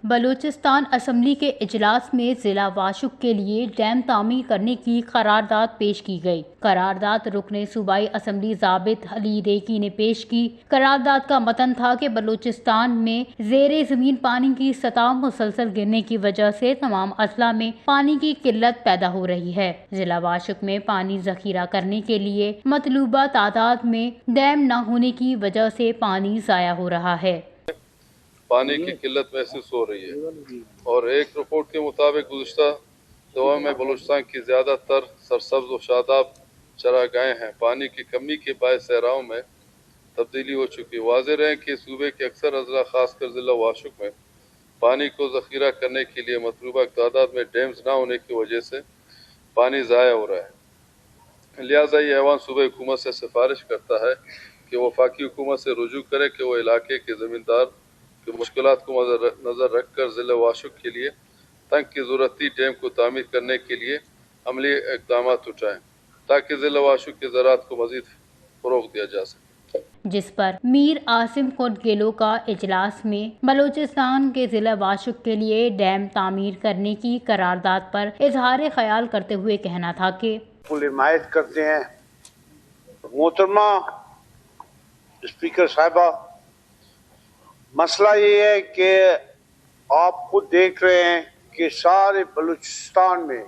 Balochistan assembly کے اجلاس میں ضلع واشق کے لیے ڈیم تعمیر کرنے کی قرارداد پیش کی گئی۔ قرارداد رکن صوبائی اسمبلی ضابط علی ریکی نے پیش کی۔ قرارداد کا متن تھا کہ بلوچستان میں زیر زمین پانی کی سطح مسلسل گرنے کی وجہ سے تمام اضلاع میں پانی کی قلت پیدا ہو رہی ہے۔ ضلع واشق میں پانی ذخیرہ کرنے کے لیے مطلوبہ تعداد میں ڈیم نہ ہونے کی وجہ سے پانی ضائع ہو رہا ہے۔ پانی کی قلت محسوس ہو رہی ہے اور ایک رپورٹ کے مطابق گزشتہ دوا میں بلوچستان کی زیادہ تر سرسبز و شاداب چراگاہیں ہیں۔ پانی کی کمی کے باعث صحراؤں میں تبدیلی ہو چکی۔ واضح رہے کہ صوبے کے اکثر اضلاع خاص کر ضلع واشق میں پانی کو ذخیرہ کرنے کے لیے مطلوبہ تعداد میں ڈیمز نہ ہونے کی وجہ سے پانی ضائع ہو رہا ہے۔ لہٰذا یہ ایوان صوبائی حکومت سے سفارش کرتا ہے کہ وہ وفاقی حکومت سے رجوع کرے کہ وہ علاقے کے زمیندار کی مشکلات کو نظر رکھ کر ضلع واشق کے لیے تنگ کی ضرورتی ڈیم کو تعمیر کرنے کے لیے عملی اقدامات اٹھائیں تاکہ ضلع واشق کی زراعت کو مزید فروغ دیا جا سکے۔ جس پر میر عاصم کوٹ گیلو کا اجلاس میں بلوچستان کے ضلع واشق کے لیے ڈیم تعمیر کرنے کی قرارداد پر اظہار خیال کرتے ہوئے کہنا تھا کہ حمایت کرتے ہیں۔ محترمہ اسپیکر صاحبہ، مسئلہ یہ ہے کہ آپ خود دیکھ رہے ہیں کہ سارے بلوچستان میں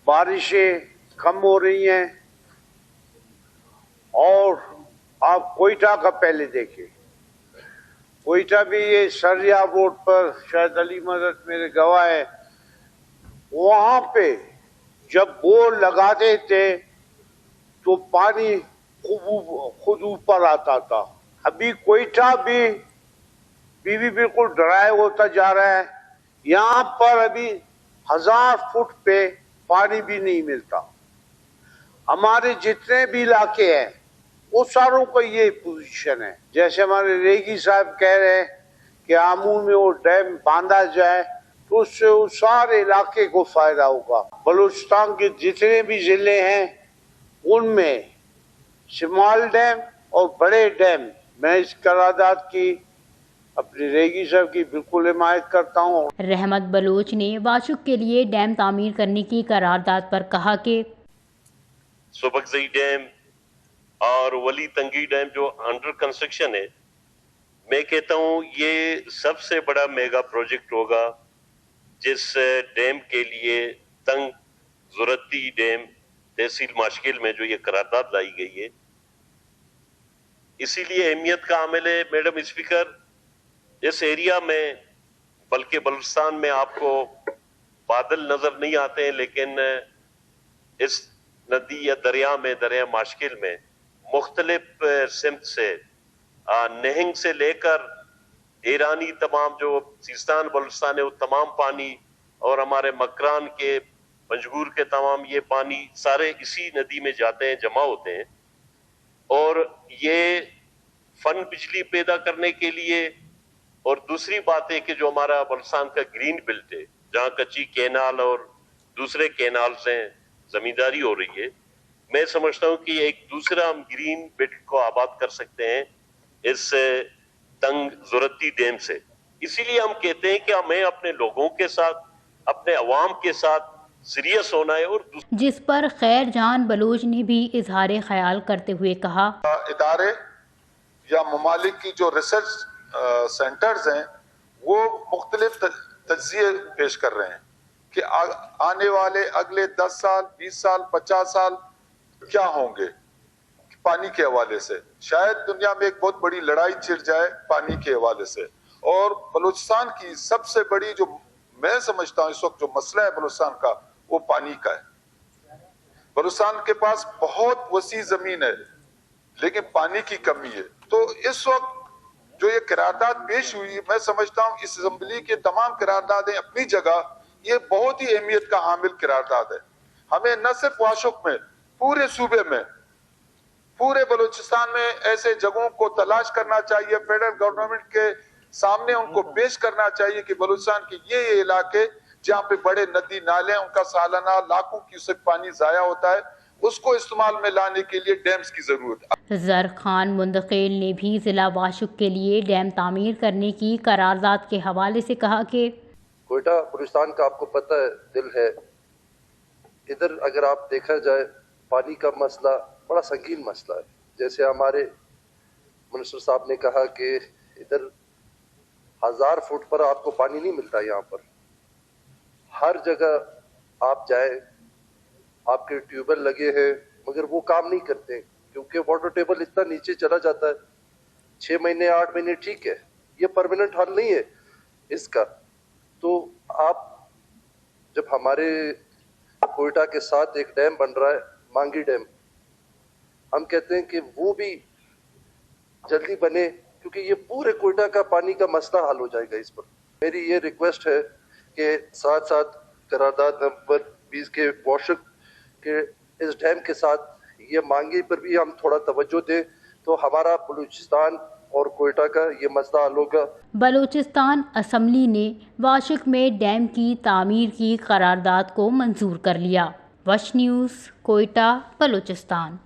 بارشیں کم ہو رہی ہیں، اور آپ کوئٹہ کا پہلے دیکھیں۔ کوئٹہ بھی یہ سریاب روڈ پر شاید علی مدد میرے گواہ ہے، وہاں پہ جب بور لگاتے تھے تو پانی خود اوپر آتا تھا۔ ابھی کوئٹہ بھی بالکل ڈرائی ہوتا جا رہا ہے۔ یہاں پر ابھی 1000 فٹ پہ پانی بھی نہیں ملتا۔ ہمارے جتنے بھی علاقے ہیں وہ ساروں کا یہ پوزیشن ہے۔ جیسے ہمارے ریگی صاحب کہہ رہے ہیں کہ آمو میں وہ ڈیم باندھا جائے تو اس سے اس سارے علاقے کو فائدہ ہوگا۔ بلوچستان کے جتنے بھی ضلع ہیں ان میں شمال ڈیم اور بڑے ڈیم، میں اس قرارداد کی اپنی ریگی صاحب کی بالکل حمایت کرتا ہوں۔ رحمت بلوچ نے واشق کے لیے ڈیم تعمیر کرنے کی قرارداد پر کہا کہ سبکزئی ڈیم اور ولی تنگی ڈیم جو انڈر کنسٹرکشن ہے، میں کہتا ہوں یہ سب سے بڑا میگا پروجیکٹ ہوگا جس ڈیم کے لیے تنگ ضرورتی ڈیم تحصیل ماشکل میں جو یہ قرارداد لائی گئی ہے، اسی لیے اہمیت کا عامل ہے۔ میڈم اسپیکر، اس ایریا میں بلکہ بلوچستان میں آپ کو بادل نظر نہیں آتے ہیں، لیکن اس ندی یا دریا ماشکل میں مختلف سمت سے نہنگ سے لے کر ایرانی تمام جو سیستان بلوچستان ہے وہ تمام پانی، اور ہمارے مکران کے پنجگور کے تمام یہ پانی سارے اسی ندی میں جاتے ہیں، جمع ہوتے ہیں، اور یہ فن بجلی پیدا کرنے کے لیے۔ اور دوسری بات ہے کہ جو ہمارا بلوچستان کا گرین بیلٹ ہے جہاں کچی کینال اور دوسرے کینالز ہیں، زمینداری ہو رہی ہے، میں سمجھتا ہوں کہ ایک دوسرا ہم گرین بیلٹ کو آباد کر سکتے ہیں اس تنگ ضرورتی ڈیم سے۔ اسی لیے ہم کہتے ہیں کہ ہمیں اپنے لوگوں کے ساتھ، اپنے عوام کے ساتھ سیریس ہونا ہے۔ اور جس پر خیر جان بلوچ نے بھی اظہار خیال کرتے ہوئے کہا ادارے یا ممالک کی جو ریسرچ سینٹرز ہیں وہ مختلف تجزیے پیش کر رہے ہیں کہ آنے والے اگلے 10 سال، 20 سال، 50 سال کیا ہوں گے پانی کے حوالے سے۔ شاید دنیا میں ایک بہت بڑی لڑائی چھڑ جائے پانی کے حوالے سے، اور بلوچستان کی سب سے بڑی جو میں سمجھتا ہوں اس وقت جو مسئلہ ہے بلوچستان کا، وہ پانی کا ہے۔ بلوچستان کے پاس بہت وسیع زمین ہے لیکن پانی کی کمی ہے۔ تو اس وقت جو یہ قرارداد پیش ہوئی، میں سمجھتا ہوں اس اسمبلی کے تمام قراردادیں اپنی جگہ یہ بہت ہی اہمیت کا حامل قرارداد ہے۔ ہمیں نہ صرف واشق میں، پورے صوبے میں، پورے بلوچستان میں ایسے جگہوں کو تلاش کرنا چاہیے، فیڈرل گورنمنٹ کے سامنے ان کو پیش کرنا چاہیے کہ بلوچستان کے یہ علاقے جہاں پہ بڑے ندی نالے ہیں، ان کا سالانہ لاکھوں کیوسک پانی ضائع ہوتا ہے، اس کو استعمال میں لانے کے لیے ڈیمز کی ضرورت ہے۔ زر خان مندقیل نے بھی ضلع واشق کے لیے ڈیم تعمیر کرنے کی قرارداد کے حوالے سے کہا کہ کوئٹہ بلوچستان کا آپ کو پتہ ہے دل ہے، ادھر اگر آپ دیکھا جائے پانی کا مسئلہ بڑا سنگین مسئلہ ہے۔ جیسے ہمارے منسٹر صاحب نے کہا کہ ادھر 1000 فٹ پر آپ کو پانی نہیں ملتا، یہاں پر ہر جگہ آپ جائیں آپ کے ٹیوب ویل لگے ہیں مگر وہ کام نہیں کرتے کیونکہ واٹر ٹیبل اتنا نیچے چلا جاتا ہے۔ 6 مہینے 8 مہینے ٹھیک ہے، یہ پرماننٹ حل نہیں ہے اس کا۔ تو آپ جب ہمارے کوئٹہ کے ساتھ ایک ڈیم بن رہا ہے مانگی ڈیم، ہم کہتے ہیں کہ وہ بھی جلدی بنے کیونکہ یہ پورے کوئٹہ کا پانی کا مسئلہ حل ہو جائے گا اس پر۔ میری یہ ریکویسٹ ہے کہ ساتھ ساتھ قرارداد نمبر 20 کے واشق کے اس ڈیم کے ساتھ یہ مانگی پر بھی ہم تھوڑا توجہ دیں تو ہمارا بلوچستان اور کوئٹہ کا یہ مسئلہ حل ہوگا۔ بلوچستان اسمبلی نے واشق میں ڈیم کی تعمیر کی قرارداد کو منظور کر لیا۔ وش نیوز، کوئٹہ، بلوچستان۔